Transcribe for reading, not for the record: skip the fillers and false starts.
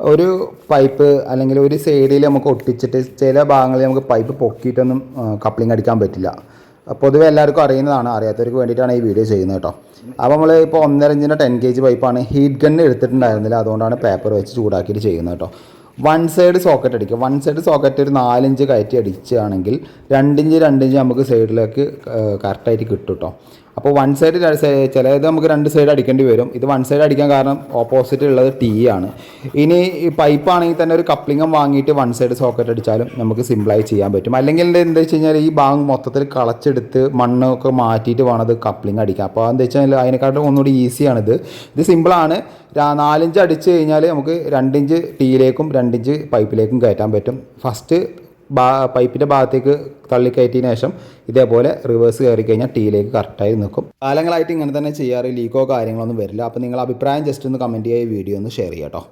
ഒരു പൈപ്പ് അല്ലെങ്കിൽ ഒരു സൈഡിൽ നമുക്ക് ഒട്ടിച്ചിട്ട് ചില ഭാഗങ്ങളിൽ നമുക്ക് പൈപ്പ് പൊക്കിയിട്ടൊന്നും കപ്ലിംഗ് അടിക്കാൻ പറ്റില്ല. പൊതുവെ എല്ലാവർക്കും അറിയുന്നതാണ്, അറിയാത്തവർക്ക് വേണ്ടിയിട്ടാണ് ഈ വീഡിയോ ചെയ്യുന്നത് കേട്ടോ. അപ്പോൾ നമ്മൾ ഇപ്പോൾ 1.5 ഇഞ്ചിൻ്റെ 10 kg പൈപ്പാണ്. ഹീറ്റ് ഗണ്ണ് എടുത്തിട്ടുണ്ടായിരുന്നില്ല, അതുകൊണ്ടാണ് പേപ്പർ വെച്ച് ചൂടാക്കിയിട്ട് ചെയ്യുന്നത് കേട്ടോ. വൺ സൈഡ് സോക്കറ്റ് അടിക്കുക. വൺ സൈഡ് സോക്കറ്റ് ഒരു 4 ഇഞ്ച് കയറ്റി അടിക്കുകയാണെങ്കിൽ 2 ഇഞ്ച് നമുക്ക് സൈഡിലേക്ക് കറക്റ്റായിട്ട് കിട്ടും കേട്ടോ. അപ്പോൾ വൺ സൈഡ് ചിലത് നമുക്ക് 2 സൈഡ് അടിക്കേണ്ടി വരും. ഇത് വൺ സൈഡ് അടിക്കാൻ കാരണം ഓപ്പോസിറ്റ് ഉള്ളത് ടീ ആണ്. ഇനി ഈ പൈപ്പ് ആണെങ്കിൽ തന്നെ ഒരു കപ്ലിങ്ങം വാങ്ങിയിട്ട് വൺ സൈഡ് സോക്കറ്റ് അടിച്ചാലും നമുക്ക് സിമ്പിളായി ചെയ്യാൻ പറ്റും. അല്ലെങ്കിൽ എന്താ വെച്ച് കഴിഞ്ഞാൽ ഈ ഭാഗം മൊത്തത്തിൽ കളച്ചെടുത്ത് മണ്ണൊക്കെ മാറ്റിയിട്ട് വേണം അത് കപ്ലിങ് അടിക്കാം. അപ്പോൾ എന്താ വെച്ചാൽ അതിനെക്കാട്ടും ഒന്നുകൂടി ഈസിയാണിത്. ഇത് സിമ്പിളാണ്. 4 ഇഞ്ച് അടിച്ച് കഴിഞ്ഞാൽ നമുക്ക് 2 ഇഞ്ച് ടീയിലേക്കും 2 ഇഞ്ച് പൈപ്പിലേക്കും കയറ്റാൻ പറ്റും. ഫസ്റ്റ് പൈപ്പിൻ്റെ ഭാഗത്തേക്ക് തള്ളിക്കയറ്റിയതിന് ശേഷം ഇതേപോലെ റിവേഴ്സ് കയറി കഴിഞ്ഞാൽ ടീയിലേക്ക് കറക്റ്റായി നിൽക്കും. കാലങ്ങളായിട്ട് ഇങ്ങനെ തന്നെ ചെയ്യാറ്, ലീക്കോ കാര്യങ്ങളൊന്നും വരില്ല. അപ്പോൾ നിങ്ങളുടെ അഭിപ്രായം ജസ്റ്റ് ഒന്ന് കമൻറ്റ് ചെയ്യുക, വീഡിയോ ഒന്ന് ഷെയർ ചെയ്യാം കേട്ടോ.